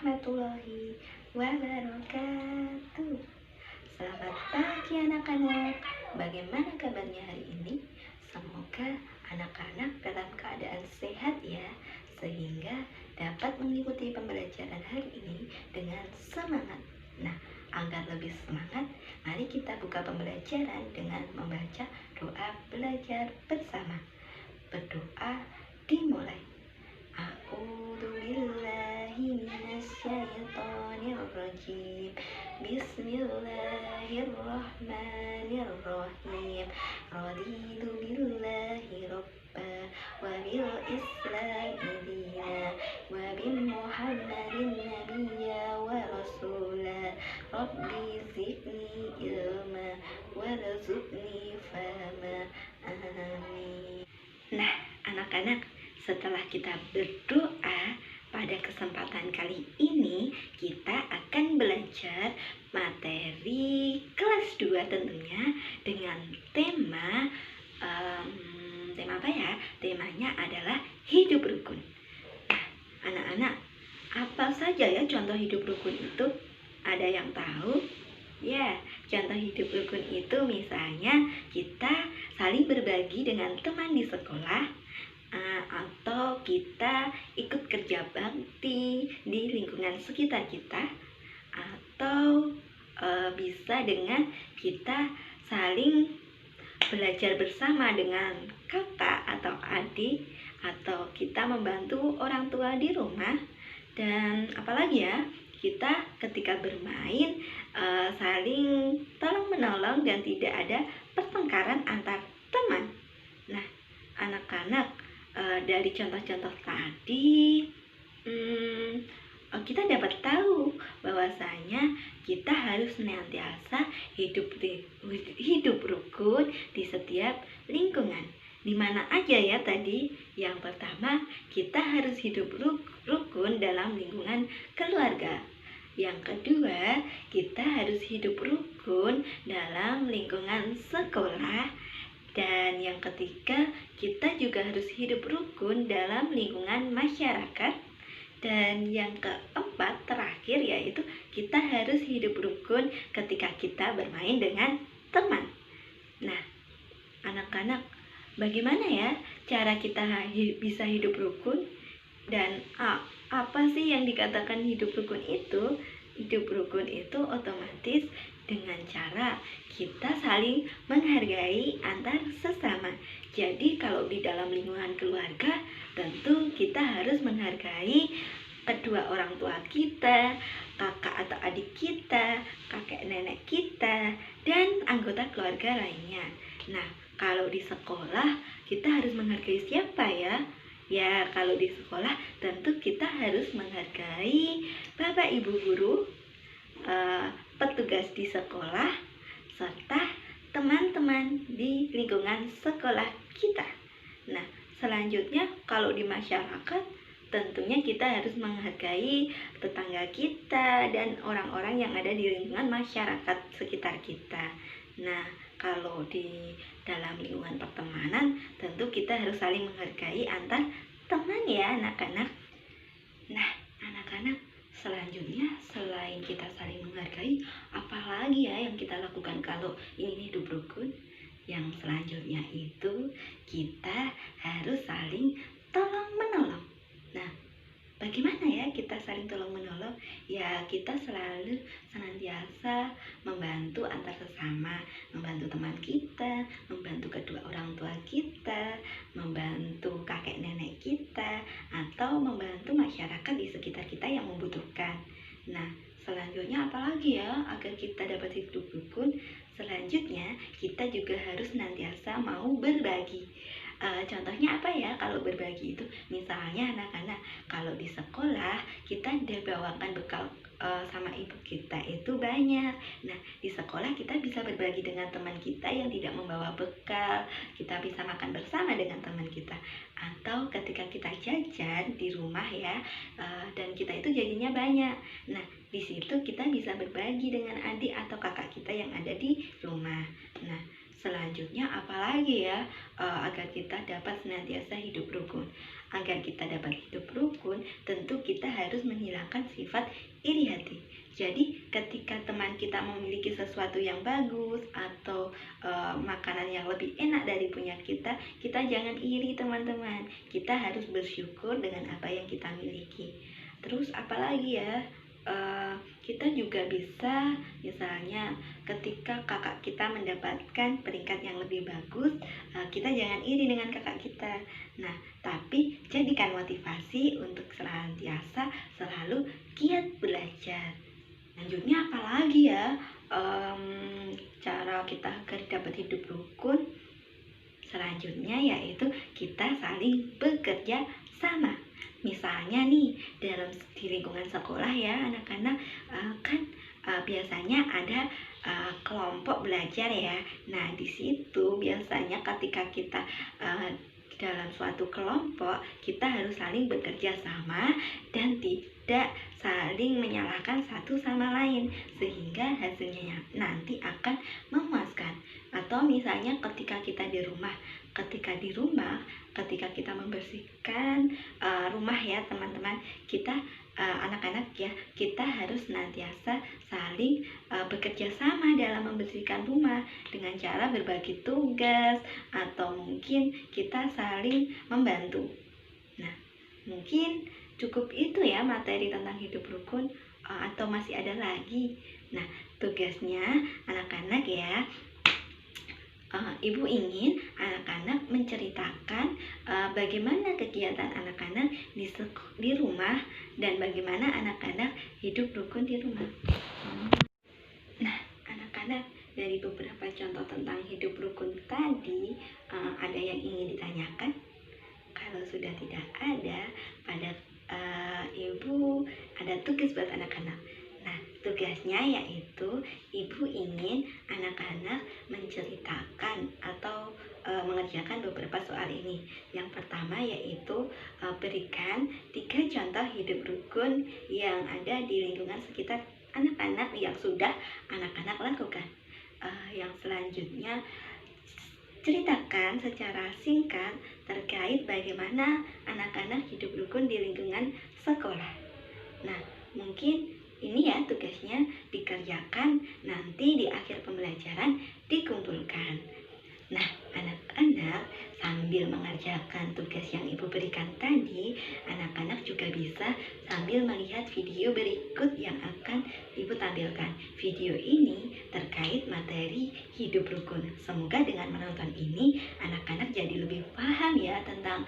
warahmatullahi wabarakatuh. Selamat pagi anak-anak. Bagaimana kabarnya hari ini? Semoga anak-anak dalam keadaan sehat ya, sehingga dapat mengikuti pembelajaran hari ini dengan semangat. Nah, agar lebih semangat, mari kita buka pembelajaran dengan membaca doa belajar bersama. Berdoa dimulai. A'udzubillahi minasyaitonirrajim. Bismillahirrahmanirrahim. Raditu billahi rabba wa bil islami dina wa bi muhammadin nabiyya wa rasula. Rabbi zidni ilma warzuqni fahma. Amin. Nah, anak-anak, setelah kita berdoa, pada kesempatan kali ini kita akan belajar materi kelas 2 tentunya dengan tema apa ya? Temanya adalah hidup rukun. Nah, anak-anak, apa saja ya contoh hidup rukun itu? Ada yang tahu? Ya, contoh hidup rukun itu misalnya kita saling berbagi dengan teman di sekolah, atau kita ikut kerja bakti di lingkungan sekitar kita, atau bisa dengan kita saling belajar bersama dengan kakak atau adik, atau kita membantu orang tua di rumah, dan apalagi ya, kita ketika bermain saling tolong menolong dan tidak ada pertengkaran antar teman. Nah, anak-anak, dari contoh-contoh tadi kita dapat tahu bahwasanya kita harus senantiasa hidup rukun di setiap lingkungan. Di mana aja ya tadi? Yang pertama, kita harus hidup rukun dalam lingkungan keluarga. Yang kedua, kita harus hidup rukun dalam lingkungan sekolah. Dan yang ketiga, kita juga harus hidup rukun dalam lingkungan masyarakat. Dan yang keempat, terakhir, yaitu kita harus hidup rukun ketika kita bermain dengan teman. Nah, anak-anak, bagaimana ya cara kita bisa hidup rukun? Dan apa sih yang dikatakan hidup rukun itu? Hidup rukun itu otomatis dengan cara kita saling menghargai antar sesama. Jadi kalau di dalam lingkungan keluarga, tentu kita harus menghargai kedua orang tua kita, kakak atau adik kita, kakek nenek kita, dan anggota keluarga lainnya. Nah, kalau di sekolah kita harus menghargai siapa ya? Ya, kalau di sekolah tentu kita harus menghargai Bapak Ibu guru, petugas di sekolah, serta teman-teman di lingkungan sekolah kita. Nah, selanjutnya kalau di masyarakat, tentunya kita harus menghargai tetangga kita dan orang-orang yang ada di lingkungan masyarakat sekitar kita. Nah, kalau di dalam lingkungan pertemanan, tentu kita harus saling menghargai antar teman ya anak-anak. Nah, anak-anak, selanjutnya selain kita saling menghargai, apalagi ya yang kita lakukan kalau ingin hidup rukun? Yang selanjutnya itu kita harus saling tolong menolong. Nah, bagaimana ya kita saling tolong menolong? Ya, kita selalu senantiasa membantu antar sesama, membantu teman kita, membantu kedua orang tua kita, membantu kakek nenek kita, atau membantu masyarakat di sekitar kita yang membutuhkan. Nah, selanjutnya apalagi ya agar kita dapat hidup rukun? Selanjutnya kita juga harus senantiasa mau berbagi. Contohnya apa ya kalau berbagi itu? Misalnya anak-anak, kalau di sekolah kita dibawakan bekal sama ibu kita itu banyak. Nah, di sekolah kita bisa berbagi dengan teman kita yang tidak membawa bekal. Kita bisa makan bersama dengan teman kita. Atau ketika kita jajan di rumah ya, dan kita itu jajannya banyak. Nah, di situ kita bisa berbagi dengan adik atau kakak kita yang ada di rumah. Nah, selanjutnya apalagi ya agar kita dapat senantiasa hidup rukun? agar kita dapat hidup rukun, tentu kita harus menghilangkan sifat iri hati. Jadi ketika teman kita memiliki sesuatu yang bagus atau makanan yang lebih enak dari punya kita jangan iri teman-teman. Kita harus bersyukur dengan apa yang kita miliki. Terus apalagi ya, kita juga bisa misalnya ketika kakak kita mendapatkan peringkat yang lebih bagus, kita jangan iri dengan kakak kita. Nah, tapi jadikan motivasi untuk senantiasa selalu giat belajar. Selanjutnya apalagi ya, cara kita agar dapat hidup rukun selanjutnya yaitu kita saling bekerja sama. Misalnya nih di lingkungan sekolah ya anak-anak, kan biasanya ada kelompok belajar ya. Nah di situ biasanya ketika kita dalam suatu kelompok, kita harus saling bekerja sama dan tidak saling menyalahkan satu sama lain, sehingga hasilnya nanti akan memuaskan. Atau misalnya ketika ketika kita membersihkan rumah ya teman-teman, kita anak-anak ya, kita harus senantiasa saling bekerja sama dalam membersihkan rumah dengan cara berbagi tugas atau mungkin kita saling membantu. Nah, mungkin cukup itu ya materi tentang hidup rukun, atau masih ada lagi. Nah, tugasnya anak-anak ya, Ibu ingin anak-anak menceritakan bagaimana kegiatan anak-anak di rumah dan bagaimana anak-anak hidup rukun di rumah. Nah, anak-anak, dari beberapa contoh tentang hidup rukun tadi, ada yang ingin ditanyakan? Kalau sudah tidak ada, pada Ibu ada tugas buat anak-anak. Nah, tugasnya yaitu Ibu ingin anak-anak menceritakan atau mengerjakan beberapa soal ini. Yang pertama yaitu berikan 3 contoh hidup rukun yang ada di lingkungan sekitar anak-anak yang sudah anak-anak lakukan. Yang selanjutnya, ceritakan secara singkat terkait bagaimana anak-anak hidup rukun di lingkungan sekolah. Nah, mungkin ini ya tugasnya dikerjakan, nanti di akhir pembelajaran dikumpulkan. Nah, anak-anak sambil mengerjakan tugas yang Ibu berikan tadi, anak-anak juga bisa sambil melihat video berikut yang akan Ibu tampilkan. Video ini terkait materi hidup rukun. Semoga dengan menonton ini, anak-anak jadi lebih paham ya tentang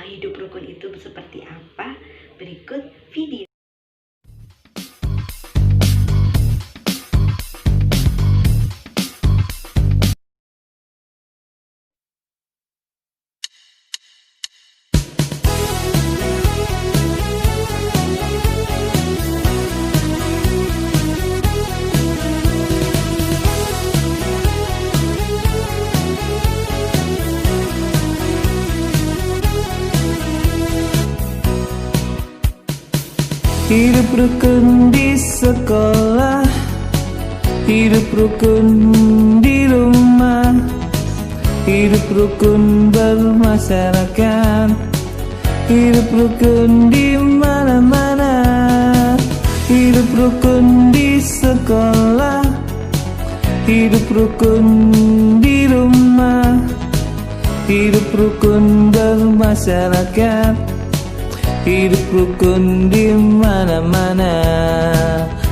hidup rukun itu seperti apa. Berikut video. Hidup rukun di sekolah, hidup rukun di rumah, hidup rukun bermasyarakat, hidup rukun di mana-mana. Hidup rukun di sekolah, hidup rukun di rumah, hidup rukun bermasyarakat, hidup rukun di mana-mana.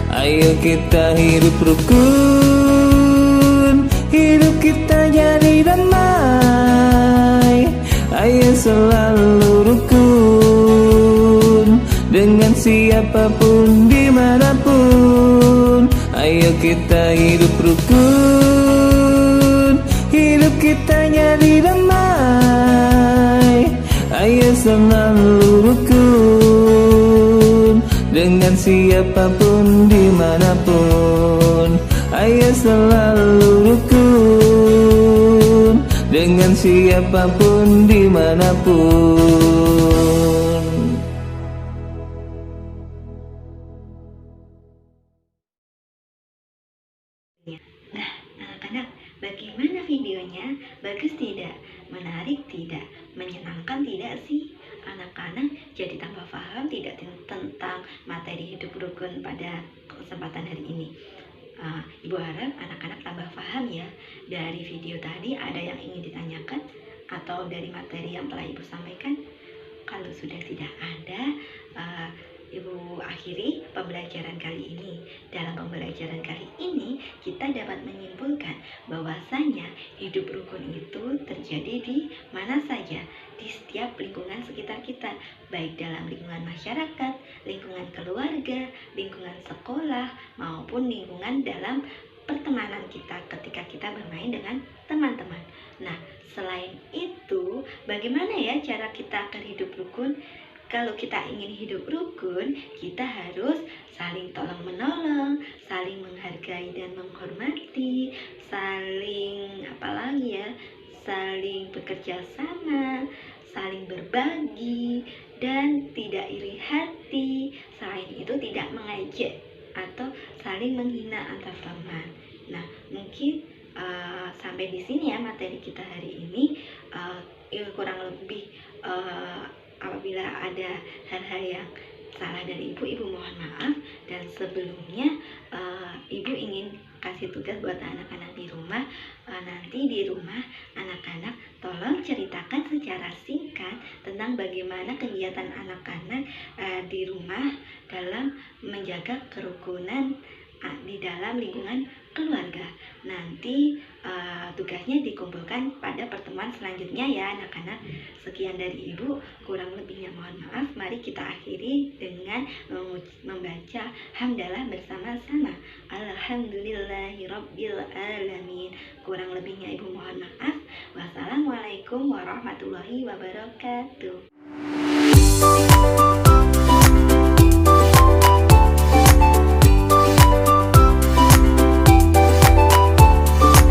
Ayo kita hidup rukun, hidup kita jadi damai. Ayo selalu rukun dengan siapapun dimanapun. Ayo kita hidup rukun, hidup kita jadi damai. Ayo selalu rukun dengan siapapun dimanapun. Ayo selalu rukun dengan siapapun dimanapun. Nah, anak-anak, bagaimana videonya? Bagus tidak? Menarik tidak? Menyenangkan tidak sih? anak-anak jadi tambah paham tidak tentang materi hidup rukun pada kesempatan hari ini. Ibu harap anak-anak tambah paham ya. Dari video tadi ada yang ingin ditanyakan atau dari materi yang telah Ibu sampaikan? Kalau sudah tidak ada, Ibu akhiri pembelajaran kali ini. Dalam pembelajaran kali ini, kita dapat menyimpulkan bahwasanya hidup rukun itu terjadi di mana saja, di setiap lingkungan sekitar kita, baik dalam lingkungan masyarakat, lingkungan keluarga, lingkungan sekolah, maupun lingkungan dalam pertemanan kita ketika kita bermain dengan teman-teman. Nah, selain itu, bagaimana ya cara kita akan hidup rukun? Kalau kita ingin hidup rukun, kita harus saling tolong-menolong, saling menghargai dan menghormati, saling saling bekerja sama, saling berbagi, dan tidak iri hati. Selain itu tidak mengejek atau saling menghina antar teman. Nah, mungkin sampai di sini ya materi kita hari ini. Kurang lebih apabila ada hal-hal yang salah dari Ibu mohon maaf. Dan sebelumnya Ibu ingin kasih tugas buat anak-anak di rumah. Nanti di rumah anak-anak tolong ceritakan secara singkat tentang bagaimana kegiatan anak-anak di rumah dalam menjaga kerukunan di dalam lingkungan keluarga. Nanti tugasnya dikumpulkan pada pertemuan selanjutnya ya anak-anak. Sekian dari Ibu, kurang lebihnya mohon maaf. Mari kita akhiri dengan membaca hamdalah bersama-sama. Alhamdulillahirabbil alamin. Kurang lebihnya Ibu mohon maaf. Wassalamualaikum warahmatullahi wabarakatuh.